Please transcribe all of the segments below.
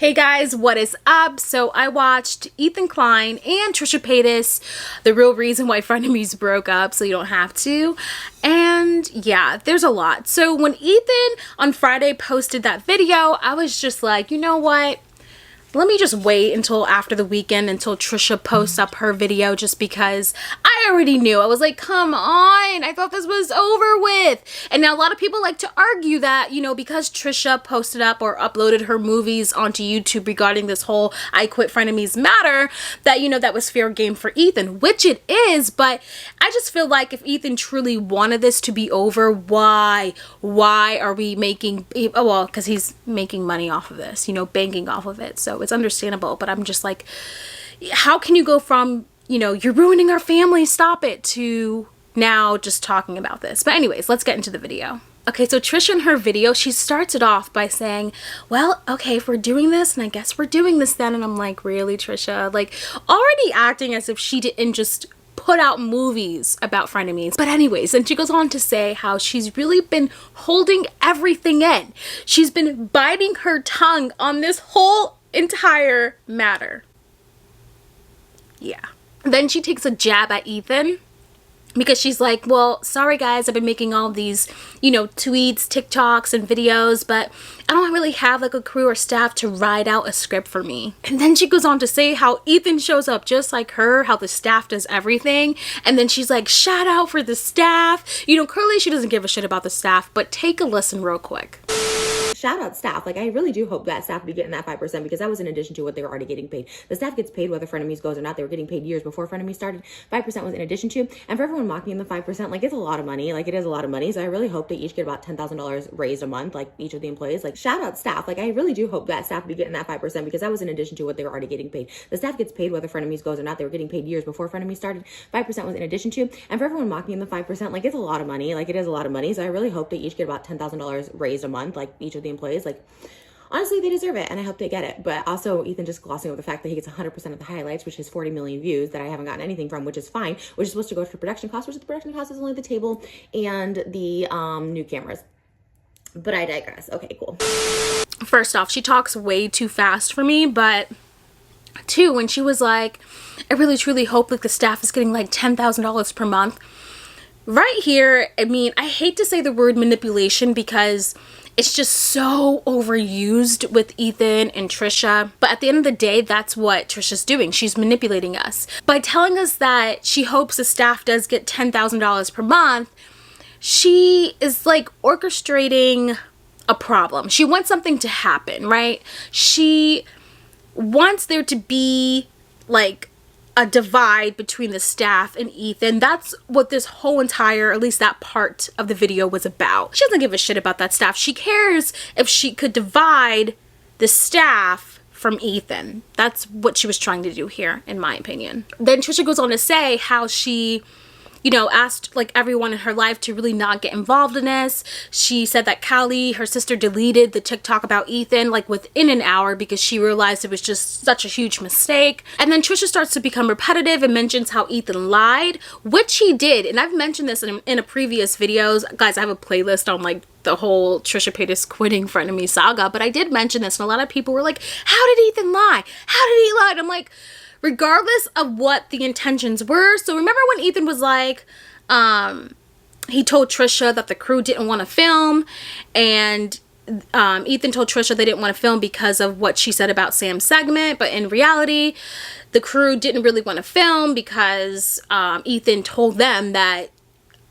Hey guys, what is up? So I watched Ethan Klein and Trisha Paytas, the real reason why Frenemies broke up, so you don't have to. And yeah, there's a lot. So when Ethan on Friday posted that video, I was just like, you know what? Let me just wait until after the weekend until Trisha posts up her video, just because I already knew. I was like, come on, I thought this was over with. And now a lot of people like to argue that, you know, because Trisha posted up or uploaded her movies onto YouTube regarding this whole I Quit Frenemies matter, that, you know, that was fair game for Ethan, which it is. But I just feel like if Ethan truly wanted this to be over, why are we making, well, because he's making money off of this, you know, banking off of it. So it's understandable, but I'm just like, how can you go from, you know, you're ruining our family, stop it, to now just talking about this? But anyways, let's get into the video. Okay, so Trisha in her video, she starts it off by saying, well, okay, if we're doing this, and I guess we're doing this then. And I'm like, really, Trisha? Like, already acting as if she didn't just put out movies about frenemies. But anyways, and she goes on to say how she's really been holding everything in. She's been biting her tongue on this whole entire matter. Yeah. Then she takes a jab at Ethan because she's like, well, sorry guys, I've been making all these, you know, tweets, TikToks, and videos, but I don't really have like a crew or staff to write out a script for me. And then she goes on to say how Ethan shows up just like her, how the staff does everything. And then she's like, shout out for the staff. You know, clearly she doesn't give a shit about the staff, but take a listen real quick. Shout out staff. Like, I really do hope that staff be getting that 5% because that was in addition to what they were already getting paid. The staff gets paid whether Frenemies goes or not. They were getting paid years before Frenemies started. 5% was in addition to. And for everyone mocking the 5%, like, it's a lot of money. Like, it is a lot of money. So I really hope they each get about $10,000 raised a month, like each of the employees. Like, shout out staff. Like, I really do hope that staff be getting that 5% because that was in addition to what they were already getting paid. The staff gets paid whether Frenemies goes or not. They were getting paid years before Frenemies started. 5% was in addition to. And for everyone mocking the 5%, like, it's a lot of money. Like, it is a lot of money. So I really hope they each get about $10,000 raised a month, like each of the employees. Like, honestly, they deserve it, and I hope they get it. But also, Ethan just glossing over the fact that he gets 100% of the highlights, which is 40 million views that I haven't gotten anything from, which is fine, which is supposed to go to production costs, which the production cost is only the table and the new cameras. But I digress. Okay, cool. First off, she talks way too fast for me, but two, when she was like, I really truly hope like the staff is getting like $10,000 per month. Right here, I mean, I hate to say the word manipulation because it's just so overused with Ethan and Trisha. But at the end of the day, that's what Trisha's doing. She's manipulating us. By telling us that she hopes the staff does get $10,000 per month, she is like orchestrating a problem. She wants something to happen, right? She wants there to be like a divide between the staff and Ethan. That's what this whole entire, at least that part of the video, was about. She doesn't give a shit about that staff. She cares if she could divide the staff from Ethan. That's what she was trying to do here, in my opinion. Then Trisha goes on to say how she, you know, asked like everyone in her life to really not get involved in this. She said that Callie, her sister, deleted the TikTok about Ethan like within an hour because she realized it was just such a huge mistake. And then Trisha starts to become repetitive and mentions how Ethan lied, which he did. And I've mentioned this in a previous videos. Guys, I have a playlist on like the whole Trisha Paytas quitting Frenemies saga, but I did mention this and a lot of people were like, how did Ethan lie? How did he lie? And I'm like, regardless of what the intentions were. So remember when Ethan was like, he told Trisha that the crew didn't want to film, and Ethan told Trisha they didn't want to film because of what she said about Sam's segment, but in reality, the crew didn't really want to film because Ethan told them that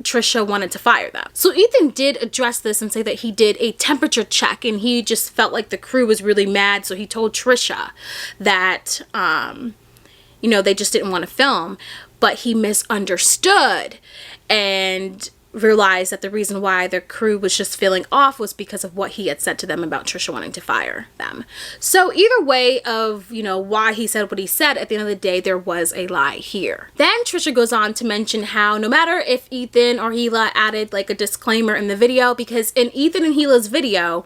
Trisha wanted to fire them. So Ethan did address this and say that he did a temperature check and he just felt like the crew was really mad, so he told Trisha that you know, they just didn't want to film, but he misunderstood and realized that the reason why the crew was just feeling off was because of what he had said to them about Trisha wanting to fire them. So either way of, you know, why he said what he said, at the end of the day, there was a lie here. Then Trisha goes on to mention how no matter if Ethan or Hila added like a disclaimer in the video, because in Ethan and Hila's video,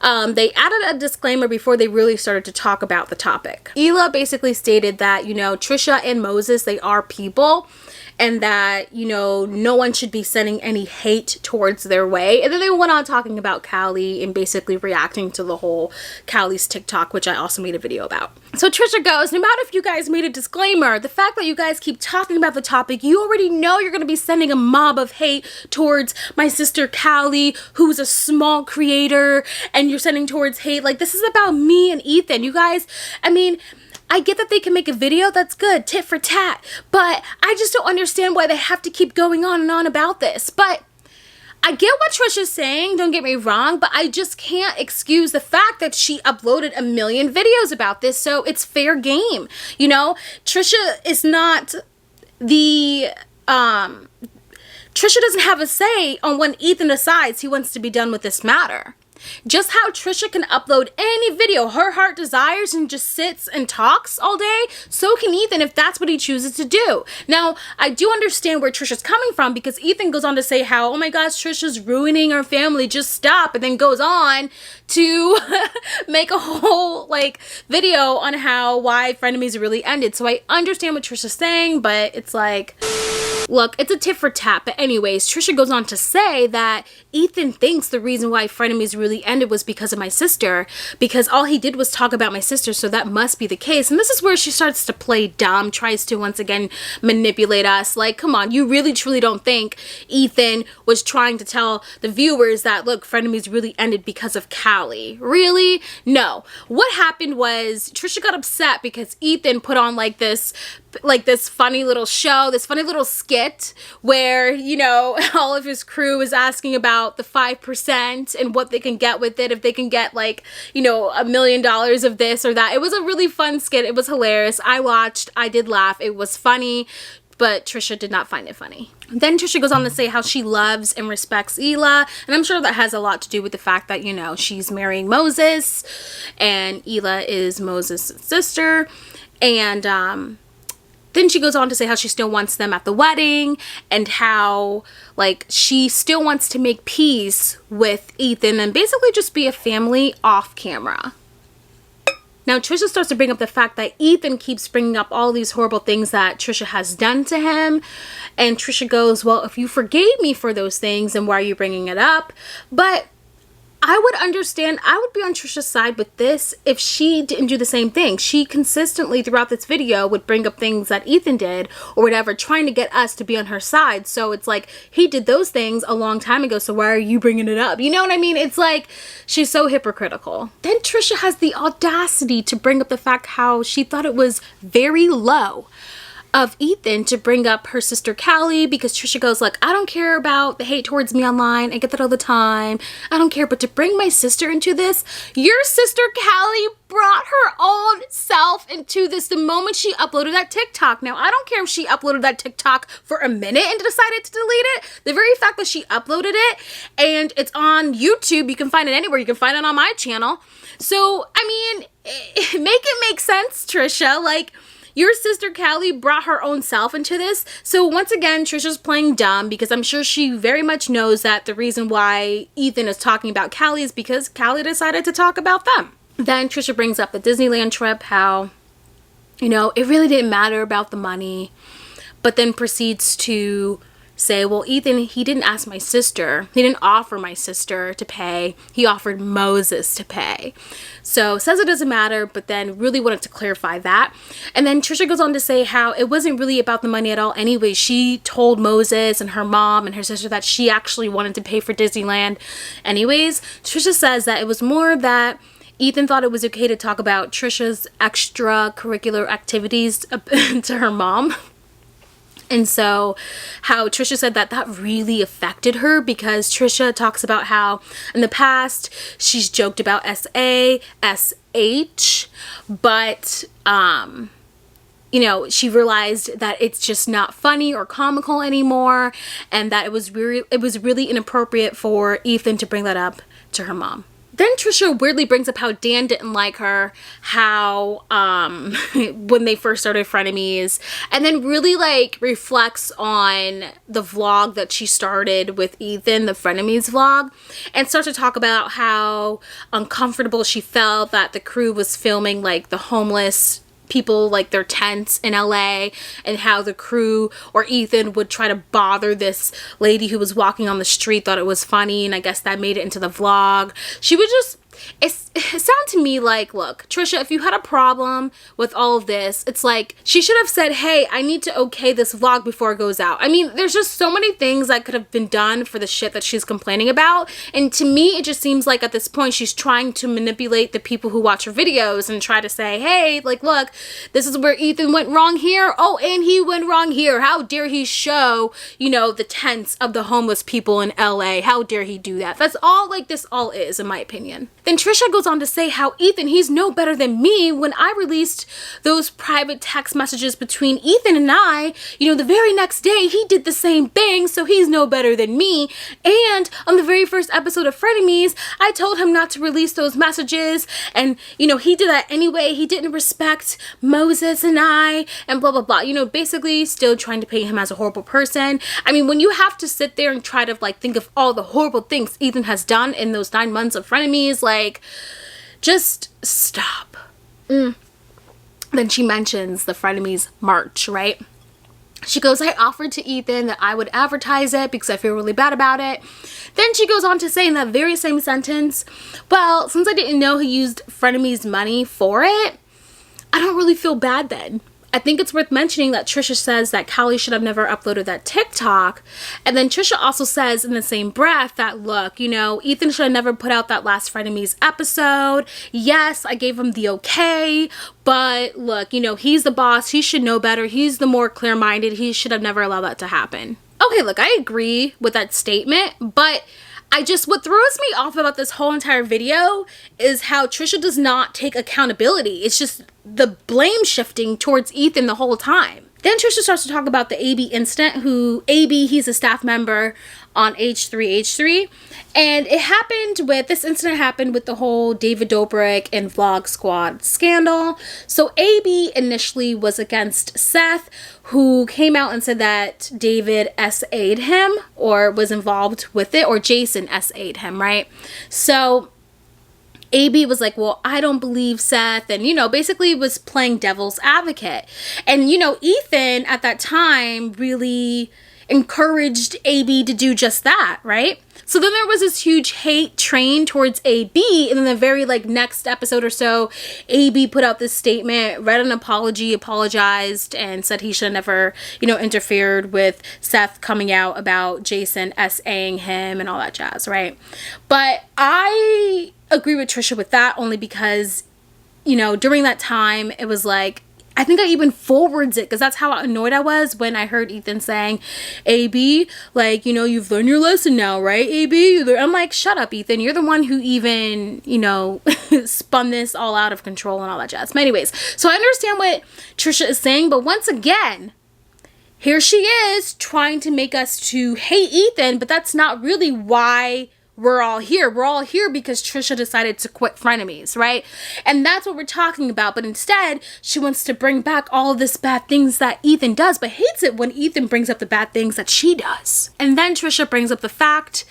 they added a disclaimer before they really started to talk about the topic. Hila basically stated that, you know, Trisha and Moses, they are people, and that, you know, no one should be sending any hate towards their way. And then they went on talking about Callie and basically reacting to the whole Callie's TikTok, which I also made a video about. So Trisha goes, no matter if you guys made a disclaimer, the fact that you guys keep talking about the topic, you already know you're going to be sending a mob of hate towards my sister Callie, who's a small creator, and you're sending towards hate. Like, this is about me and Ethan. You guys, I mean, I get that they can make a video, that's good, tit for tat, but I just don't understand why they have to keep going on and on about this. But I get what Trisha's saying, don't get me wrong, but I just can't excuse the fact that she uploaded a million videos about this, so it's fair game. You know, Trisha is not the, Trisha doesn't have a say on when Ethan decides he wants to be done with this matter. Just how Trisha can upload any video her heart desires and just sits and talks all day, so can Ethan if that's what he chooses to do. Now, I do understand where Trisha's coming from, because Ethan goes on to say how, oh my gosh, Trisha's ruining our family, just stop, and then goes on to make a whole like video on why Frenemies really ended. So I understand what Trisha's saying, but it's like, look, it's a tit for tat. But anyways, Trisha goes on to say that Ethan thinks the reason why Frenemies really ended was because of my sister, because all he did was talk about my sister, so that must be the case. And this is where she starts to play dumb, tries to once again manipulate us. Like, come on, you really truly don't think Ethan was trying to tell the viewers that, look, Frenemies really ended because of Callie? Really? No. What happened was Trisha got upset because Ethan put on like this funny little show, this funny little skit where, you know, all of his crew is asking about the 5% and what they can get with it, if they can get like, you know, $1 million of this or that. It was a really fun skit. It was hilarious. I watched, I did laugh. It was funny, but Trisha did not find it funny. Then Trisha goes on to say how she loves and respects Hila, and I'm sure that has a lot to do with the fact that, you know, she's marrying Moses, and Hila is Moses' sister, and then she goes on to say how she still wants them at the wedding, and how, like, she still wants to make peace with Ethan and basically just be a family off camera. Now, Trisha starts to bring up the fact that Ethan keeps bringing up all these horrible things that Trisha has done to him. And Trisha goes, well, if you forgave me for those things, then why are you bringing it up? But I would understand, I would be on Trisha's side with this if she didn't do the same thing. She consistently throughout this video would bring up things that Ethan did or whatever, trying to get us to be on her side. So it's like, he did those things a long time ago, so why are you bringing it up? You know what I mean? It's like, she's so hypocritical. Then Trisha has the audacity to bring up the fact how she thought it was very low of Ethan to bring up her sister Callie, because Trisha goes like, I don't care about the hate towards me online, I get that all the time, I don't care, but to bring my sister into this, your sister Callie brought her own self into this the moment she uploaded that TikTok. Now, I don't care if she uploaded that TikTok for a minute and decided to delete it. The very fact that she uploaded it and it's on YouTube, you can find it anywhere, you can find it on my channel. So, I mean, make it make sense, Trisha. Like, your sister Callie brought her own self into this. So once again, Trisha's playing dumb, because I'm sure she very much knows that the reason why Ethan is talking about Callie is because Callie decided to talk about them. Then Trisha brings up the Disneyland trip, how, you know, it really didn't matter about the money, but then proceeds to say, well, Ethan, he didn't ask my sister. He didn't offer my sister to pay. He offered Moses to pay. So says it doesn't matter, but then really wanted to clarify that. And then Trisha goes on to say how it wasn't really about the money at all anyway. She told Moses and her mom and her sister that she actually wanted to pay for Disneyland anyways. Trisha says that it was more that Ethan thought it was okay to talk about Trisha's extracurricular activities to her mom. And so how Trisha said that that really affected her, because Trisha talks about how in the past she's joked about SA, SH, but you know, she realized that it's just not funny or comical anymore, and that it was really inappropriate for Ethan to bring that up to her mom. Then Trisha weirdly brings up how Dan didn't like her, how when they first started Frenemies, and then really like reflects on the vlog that she started with Ethan, the Frenemies vlog, and starts to talk about how uncomfortable she felt that the crew was filming like the homeless people like their tents in LA, and how the crew or Ethan would try to bother this lady who was walking on the street, thought it was funny, and I guess that made it into the vlog. She would just, it sounded to me like, look, Trisha, if you had a problem with all of this, it's like, she should have said, hey, I need to okay this vlog before it goes out. I mean, there's just so many things that could have been done for the shit that she's complaining about. And to me, it just seems like at this point, she's trying to manipulate the people who watch her videos and try to say, hey, like, look, this is where Ethan went wrong here. Oh, and he went wrong here. How dare he show, you know, the tents of the homeless people in LA? How dare he do that? That's all like this all is, in my opinion. Then Trisha goes on to say how Ethan, he's no better than me. When I released those private text messages between Ethan and I, you know, the very next day he did the same thing, so he's no better than me. And on the very first episode of Frenemies, I told him not to release those messages, and you know, he did that anyway. He didn't respect Moses and I, and blah blah blah. You know, basically still trying to paint him as a horrible person. I mean, when you have to sit there and try to like think of all the horrible things Ethan has done in those 9 months of Frenemies, like, just stop. Then she mentions the Frenemies merch, right? She goes, I offered to Ethan that I would advertise it because I feel really bad about it. Then she goes on to say in that very same sentence, well, since I didn't know he used Frenemies money for it, I don't really feel bad then. I think it's worth mentioning that Trisha says that Callie should have never uploaded that TikTok. And then Trisha also says in the same breath that, look, you know, Ethan should have never put out that last Frenemies episode. Yes, I gave him the okay, but look, you know, he's the boss. He should know better. He's the more clear-minded. He should have never allowed that to happen. Okay, look, I agree with that statement, but what throws me off about this whole entire video is how Trisha does not take accountability. It's just the blame shifting towards Ethan the whole time. Then Trisha starts to talk about the AB incident, he's a staff member on H3H3. And this incident happened with the whole David Dobrik and Vlog Squad scandal. So AB initially was against Seth, who came out and said that David SA'd him or was involved with it, or Jason SA'd him, right? So AB was like, well, I don't believe Seth, and, you know, basically was playing devil's advocate. And, you know, Ethan at that time really encouraged AB to do just that, right? So then there was this huge hate train towards AB, and then the very next episode or so, AB put out this statement, read an apology, apologized, and said he should have never, you know, interfered with Seth coming out about Jason SAing him and all that jazz, right? But I agree with Trisha with that only because, you know, during that time, it was like, I think I even forwards it because that's how annoyed I was when I heard Ethan saying, AB, like, you know, you've learned your lesson now, right, AB? I'm like, shut up, Ethan. You're the one who even, you know, spun this all out of control and all that jazz. But anyways, so I understand what Trisha is saying, but once again, here she is trying to make us to hate Ethan, but that's not really why we're all here. We're all here because Trisha decided to quit Frenemies, right? And that's what we're talking about. But instead, she wants to bring back all of this bad things that Ethan does, but hates it when Ethan brings up the bad things that she does. And then Trisha brings up the fact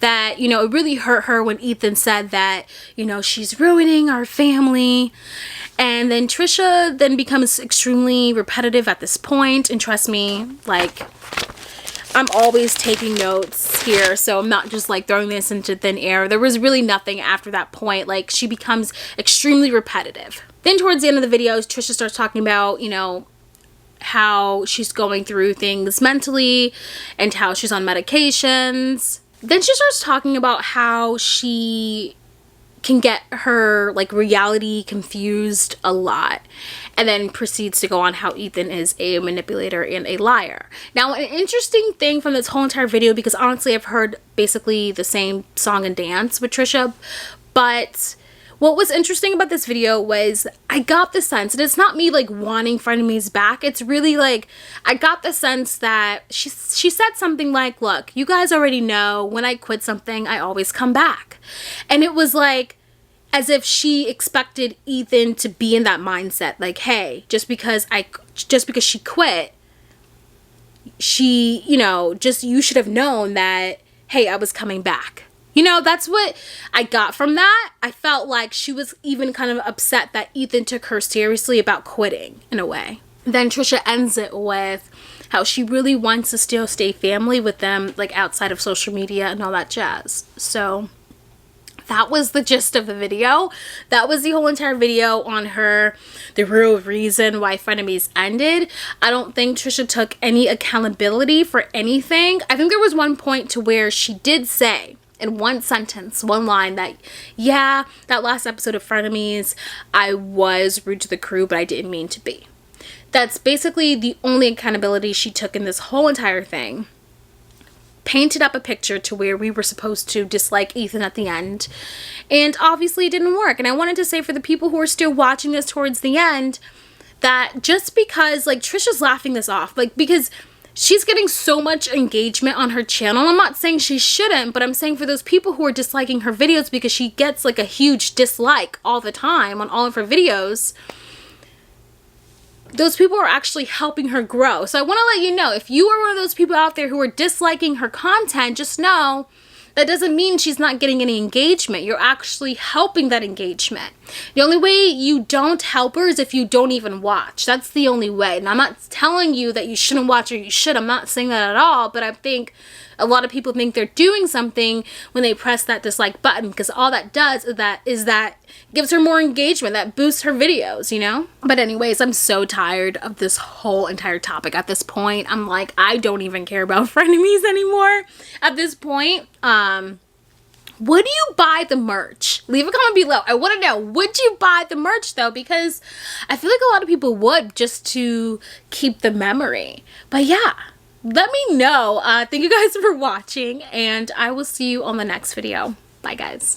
that, you know, it really hurt her when Ethan said that, you know, she's ruining our family. And then Trisha then becomes extremely repetitive at this point. And trust me, like, I'm always taking notes here, so I'm not just like throwing this into thin air. There was really nothing after that point. Like, she becomes extremely repetitive. Then towards the end of the video, Trisha starts talking about, you know, how she's going through things mentally and how she's on medications. Then she starts talking about how she can get her like reality confused a lot, and then proceeds to go on how Ethan is a manipulator and a liar. Now, an interesting thing from this whole entire video, because honestly I've heard basically the same song and dance with Trisha, but what was interesting about this video was I got the sense, and it's not me like wanting Frenemies back, it's really like I got the sense that she said something like, look, you guys already know when I quit something I always come back. And it was like as if she expected Ethan to be in that mindset, like, hey, just because she quit, she, you know, just, you should have known that, hey, I was coming back. You know, that's what I got from that. I felt like she was even kind of upset that Ethan took her seriously about quitting, in a way. Then Trisha ends it with how she really wants to still stay family with them, like outside of social media and all that jazz. So that was the gist of the video. That was the whole entire video on her, the real reason why Frenemies ended. I don't think Trisha took any accountability for anything. I think there was one point to where she did say, in one sentence, one line, that yeah, that last episode of Frenemies, I was rude to the crew, but I didn't mean to be. That's basically the only accountability she took in this whole entire thing. Painted up a picture to where we were supposed to dislike Ethan at the end, and obviously it didn't work. And I wanted to say, for the people who are still watching this towards the end, that just because, like, Trisha's laughing this off, like, because she's getting so much engagement on her channel. I'm not saying she shouldn't, but I'm saying for those people who are disliking her videos because she gets like a huge dislike all the time on all of her videos, those people are actually helping her grow. So I want to let you know, if you are one of those people out there who are disliking her content, just know that doesn't mean she's not getting any engagement. You're actually helping that engagement. The only way you don't help her is if you don't even watch. That's the only way. And I'm not telling you that you shouldn't watch or you should. I'm not saying that at all. But I think a lot of people think they're doing something when they press that dislike button, because all that does is that gives her more engagement, that boosts her videos, you know? But anyways, I'm so tired of this whole entire topic at this point. I'm like, I don't even care about frenemies anymore at this point. Would you buy the merch? Leave a comment below. I want to know, would you buy the merch though? Because I feel like a lot of people would, just to keep the memory. But yeah, let me know. Thank you guys for watching, and I will see you on the next video. Bye guys.